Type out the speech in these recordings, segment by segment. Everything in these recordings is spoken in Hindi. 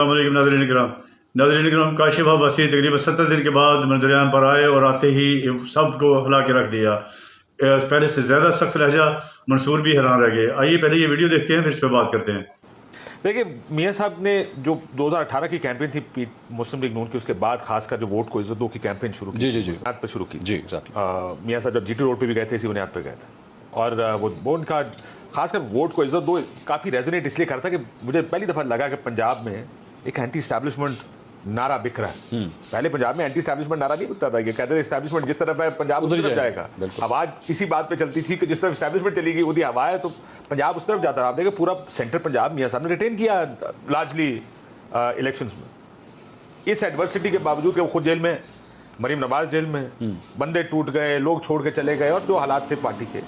नाज़रीन किराम काशिफ अब्बासी तकरीबन 70 दिन के बाद मंजर-ए-आम पर आए और आते ही सबको हिला के रख दिया। पहले से ज़्यादा सख्त लहजा, मंसूर भी हैरान रह गए। आइए पहले ये वीडियो देखते हैं, फिर इस पर बात करते हैं। देखिए, मियाँ साहब ने जो 2018 की कैंपेन थी मुस्लिम लीग नून की, उसके बाद खासकर जो वोट को इज्जत दो की कैंपेन शुरू की, जी पे शुरू की जी एग्जैक्टली। मियाँ साहब जब जीटी रोड पे भी गए थे, इसी बुनियाद पे गए थे और वो उनका खासकर वोट को इज्जत दो काफ़ी रेजोनेट इसलिए करता कि मुझे पहली दफ़ा लगा कि पंजाब में एक एंटी इस्टेब्लिशमेंट नारा बिक रहा है। पहले पंजाब में एंटी इस्टेब्लिशमेंट नारा नहीं बिकता था, ये कहते थे इस्टेब्लिशमेंट जिस तरफ है पंजाब उस तरफ जाएगा। अब आज इसी बात पे चलती थी कि जिस तरफ इस्टेब्लिशमेंट चलेगी वो हवा है तो पंजाब उस तरफ जाता है। आप देखिए पूरा सेंटर पंजाब मियाँ साहब ने रिटेन किया लार्जली इलेक्शंस में, इस एडवर्सिटी के बावजूद कि वो खुद जेल में, मरीम नवाज जेल में, बंदे टूट गए, लोग छोड़ के चले गए और जो हालात थे पार्टी के,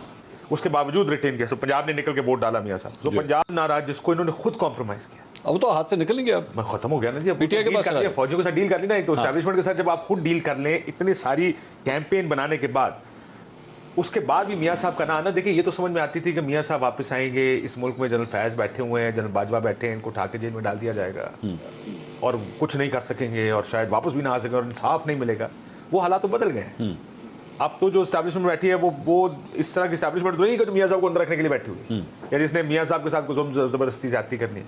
उसके बावजूद रिटेन किया। पंजाब ने निकल के वोट डाला मियाँ साहब। तो पंजाब नाराज जिसको इन्होंने खुद कॉम्प्रोमाइज किया, अब तो हाथ से निकलेंगे, अब मैं खत्म हो गया ना जी। पीटीआई के पास फौजियों के साथ डील कर ली ना, एक तो एस्टैब्लिशमेंट के साथ जब आप खुद डील कर लें इतनी सारी कैंपेन बनाने के बाद, उसके बाद भी मियाँ साहब का ना आना, देखिए ये तो समझ में आती थी कि मियाँ साहब वापस आएंगे, इस मुल्क में जनरल फैज बैठे हुए हैं, जनरल बाजवा बैठे हैं, इनको उठा के जेल में डाल दिया जाएगा और कुछ नहीं कर सकेंगे और शायद वापस भी ना आ सकेंगे और इंसाफ नहीं मिलेगा। वो हालात तो बदल गए हैं। अब तो जो एस्टैब्लिशमेंट बैठी है वो इस तरह की एस्टैब्लिशमेंट तो नहीं कि मियाँ साहब को अंदर रखने के लिए बैठी हुई या जिसने मियाँ साहब के साथ कुछ जबरदस्ती ज्यादती करनी है,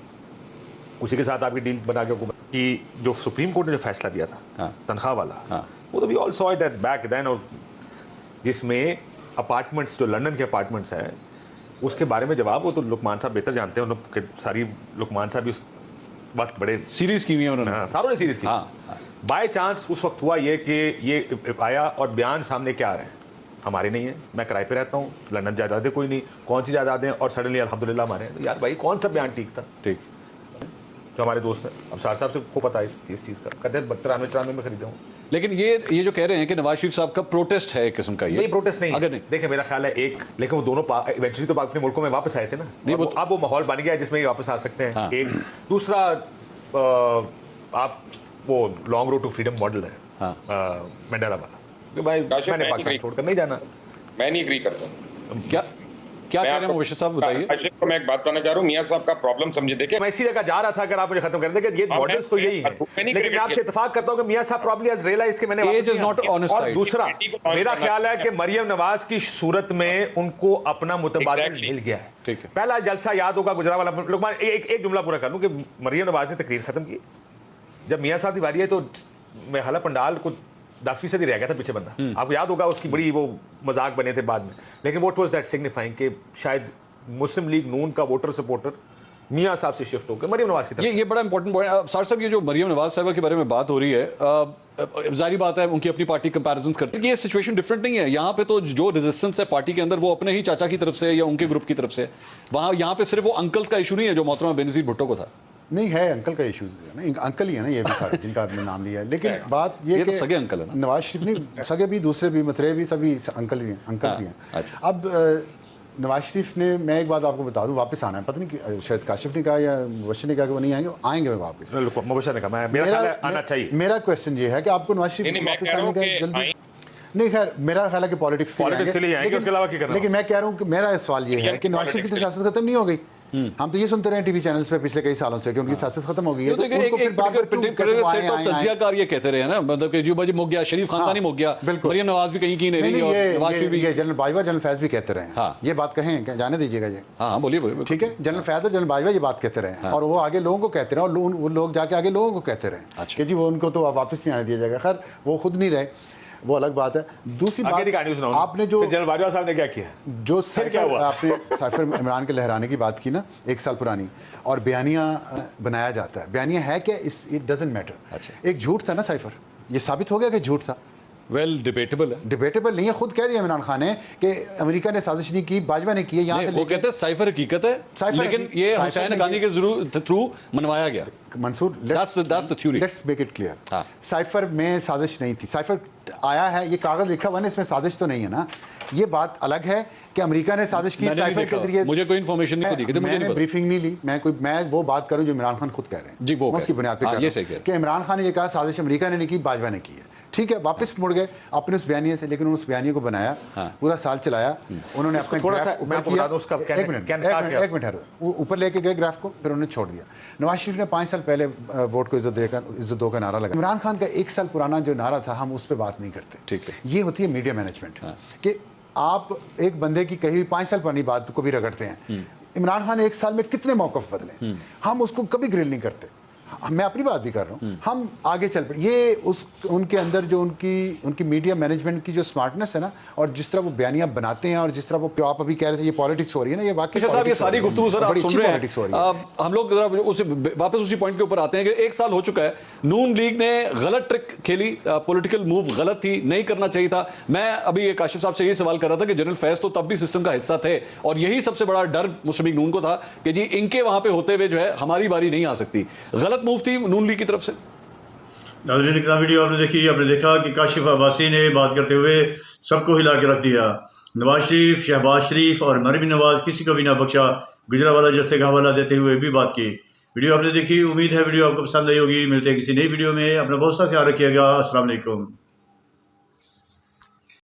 उसी के साथ आपकी डील बना के हुकूमत की। जो सुप्रीम कोर्ट ने जो फैसला दिया था तनख्वाह वाला, वो तो we all saw it at back then, और जिसमें अपार्टमेंट्स जो लंदन के अपार्टमेंट्स हैं उसके बारे में जवाब वो तो लुकमान साहब बेहतर जानते हैं, उन्होंने सारी लुकमान साहब भी उस वक्त बड़े सीरीज की हुई है उन्होंने, सारों ने सीरीज की। बाय चांस उस वक्त हुआ ये कि ये आया और बयान सामने क्या आ रहे हैं, हमारे नहीं है, मैं किराए पे रहता हूँ, लंदन जायदादें कोई नहीं, कौन सी जायदादें, और सडनली अल्हम्दुलिल्लाह हमारे हैं। तो यार भाई कौन सा बयान ठीक था? ठीक, जो हमारे दोस्त हैं, अब सार साहब से को पता है इस चीज़ का, कहते हैं 92-93 में खरीदा हूँ। लेकिन ये जो कह रहे हैं कि नवाज शरीफ साहब का प्रोटेस्ट है एक किस्म का, ये प्रोटेस्ट नहीं अगर नहीं, देखिए मेरा ख्याल है एक, लेकिन वो दोनों इवेंचुअली तो अपने मुल्कों में वापस आए थे ना, नहीं वो अब वो माहौल बन गया है जिसमें ये वापस आ सकते हैं। एक दूसरा, आप वो long road to freedom model है मंडेला वाला कि भाई मैंने पाकिस्तान छोड़कर नहीं जाना, मैं नहीं एग्री करता। क्या कह रहे हैं मुबश्शिर साहब, बताइए। को मैं एक बात बताना चाह रहा हूँ, मियाँ साहब का प्रॉब्लम समझे। देखिए मैं इसी जगह जा रहा था, अगर आप मुझे खत्म कर देंगे, ये मॉडल्स तो यही है, लेकिन मैं आपसे इत्तेफाक करता हूँ कि मियाँ साहब प्रॉब्लली हैज रियलाइज्ड कि मैंने एज इज नॉट ऑनेस्ट। और दूसरा मेरा ख्याल है कि मरियम नवाज की सूरत में उनको अपना मुतबादिल मिल गया है। ठीक है, पहला जलसा याद होगा गुजरावाला, लोग एक जुमला पूरा कर लूं कि मरियम नवाज ने तकरीर खत्म की, जब मियाँ साहब की बारी है तो मैं हाला पंडाल को 10% ही रह गया था पीछे बंदा, आपको याद होगा, उसकी बड़ी वो मजाक बने थे बाद में, लेकिन व्हाट वाज दैट सिग्निफाइंग कि शायद मुस्लिम लीग नून का वोटर सपोर्टर मियाँ साहब से शिफ्ट होकर मरियम नवाज की तरफ। ये बड़ा इंपॉर्टेंट पॉइंट सार साहब, ये जो मरियम नवाज साहब के बारे में बात हो रही है, जारी बात है उनकी अपनी पार्टी कंपैरिजन करते हैं, ये सिचुएशन डिफरेंट नहीं है। यहाँ पे तो जो रेजिस्टेंस है पार्टी के अंदर वो अपने ही चाचा की तरफ से या उनके ग्रुप की तरफ से, वहाँ यहाँ पे सिर्फ वो अंकल्स का इशू नहीं है जो मोहतरमा बेनज़ीर भुट्टो को था। नहीं है, अंकल का इशू है ना, अंकल ही है ना ये भी सारे जिनका आपने नाम लिया है, लेकिन बात ये तो सगे अंकल है ना, नवाज शरीफ नहीं, सगे भी, दूसरे भी, मतरे भी, सभी अंकल जी हैं, अंकल जी हैं। अब नवाज शरीफ ने, मैं एक बात आपको बता दूं, वापस आना है, पता नहीं कि शायद काशिफ ने कहा या मुबश्शिर ने कहा कि वो नहीं आएंगे, आएंगे वो वापस। मुबश्शिर ने कहा, मेरा ख्याल है आना चाहिए। मेरा क्वेश्चन ये है कि आपको नवाज शरीफ वापस आने का जल्दी नहीं, खैर मेरा ख्याल है कि पॉलिटिक्स के लिए आएंगे, उसके अलावा क्या करना। लेकिन मैं कह रहा हूँ कि मेरा सवाल ये है कि नवाज शरीफ की तो सियासत खत्म नहीं हो गई। हम तो ये सुनते रहे टीवी चैनल्स पे पिछले कई सालों से कि उनकी सियासत खत्म हो गई है, तो उनको फिर बार-बार तज्जियाकार ये कहते रहे ना, मतलब कि जो मुक गया, शरीफ खानदानी मुक गया, मरियम नवाज भी कहीं की नहीं रही और नवाज शरीफ भी, ये जनरल बाजवा, जनरल फैज भी कहते रहे, ये बात कहें, जाने दीजिएगा ये। हाँ बोलिए, ठीक है, जनरल फैज और जनरल बाजवा ये बात कहते रहे और वो आगे लोगों को कहते रहे और वो लोग जाके आगे लोगों को कहते रहे कि जी वो उनको तो वापस नहीं आने दिया जाएगा। खैर वो खुद नहीं रहे, वो अलग बात है। दूसरी बात, आपने जो जनरल बाजवा साहब ने क्या किया, जो आपने साइफर इमरान के लहराने की बात की ना, 1 साल पुरानी, और बयानिया बनाया जाता है, बयानिया है क्या, इट डजंट मैटर। अच्छा, एक झूठ था ना साइफर, ये साबित हो गया कि झूठ था। वेल डिबेटेबल है, डिबेटेबल नहीं है, खुद कह दिया इमरान खान ने कि अमेरिका ने साजिश नहीं की, बाजवा ने की है। यहाँ से वो कहते हैं साइफर हकीकत है, लेकिन ये हुसैन गनी के थ्रू मनवाया गया। Mansoor, let's make it clear, cipher में साजिश नहीं थी, साइफर आया है, ये कागज लिखा हुआ है, इसमें साजिश तो नहीं है ना। ये बात अलग है कि अमेरिका ने साजिश की साइफर के जरिए, मुझे कोई इन्फॉर्मेशन नहीं दी, मैंने ब्रीफिंग नहीं ली, मैं वो बात करूं जो इमरान खान खुद कह रहे हैं जी, वो उसकी बुनियाद पे कह रहा हूं कि इमरान खान ने ये कहा साजिश अमेरिका ने नहीं की, बाजवा ने की है। ठीक है, वापस मुड़ गए अपने उस बयानिए से, लेकिन उस बयानिए को बनाया, पूरा साल चलाया उन्होंने, अपने थोड़ा सा ग्राफ ऊपर मैं आपको किया। बता दूं उसका एक मिनट ऊपर लेके गए ग्राफ को, फिर उन्होंने छोड़ दिया। नवाज शरीफ ने 5 साल पहले वोट को इज्जत दो का नारा लगा। इमरान खान का 1 साल पुराना जो नारा था, हम उस पर बात नहीं करते। ठीक है, ये होती है मीडिया मैनेजमेंट कि आप एक बंदे की कही 5 साल पुरानी बात को भी रगड़ते हैं। इमरान खान ने 1 साल में कितने मौक़िफ़ बदले, हम उसको कभी ग्रिल नहीं करते। मैं अपनी बात भी कर रहा हूँ, हम आगे चल पड़े। ये उनके अंदर जो उनकी मीडिया मैनेजमेंट की जो स्मार्टनेस है ना, और जिस तरह वो बयानियां बनाते हैं, और जिस तरह वो जो आप अभी कह रहे थे ये पॉलिटिक्स हो रही है ना, ये वाकई साहब ये सारी गुफ्तगू सर आप सुन रहे हैं। हम लोग वापस उसी पॉइंट के ऊपर आते हैं कि 1 साल हो चुका है, नून लीग ने गलत ट्रिक खेली, पॉलिटिकल मूव गलत थी, नहीं करना चाहिए था। मैं अभी काशिफ साहब से ये सवाल कर रहा था कि जनरल फैज तो तब भी सिस्टम का हिस्सा थे, और यही सबसे बड़ा डर मुस्लिम लीग नून को था कि जी इनके वहां पे होते हुए जो है हमारी बारी नहीं आ सकती। गलत मूव थी नून लीग की तरफ से। नाज़रीन, कितना वीडियो आपने देखी, आपने देखा कि काशिफ अब्बासी ने बात करते हुए सबको हिला के रख दिया। नवाज शरीफ, शहबाज शरीफ और मरहम नवाज किसी को भी ना बख्शा, गुजरावाला जलसे का हवाला देते हुए भी बात की। वीडियो आपने देखी, उम्मीद है वीडियो आपको पसंद आई होगी। मिलते हैं किसी नई वीडियो में, अपना बहुत सा ख्याल रखिएगा। अस्सलाम वालेकुम।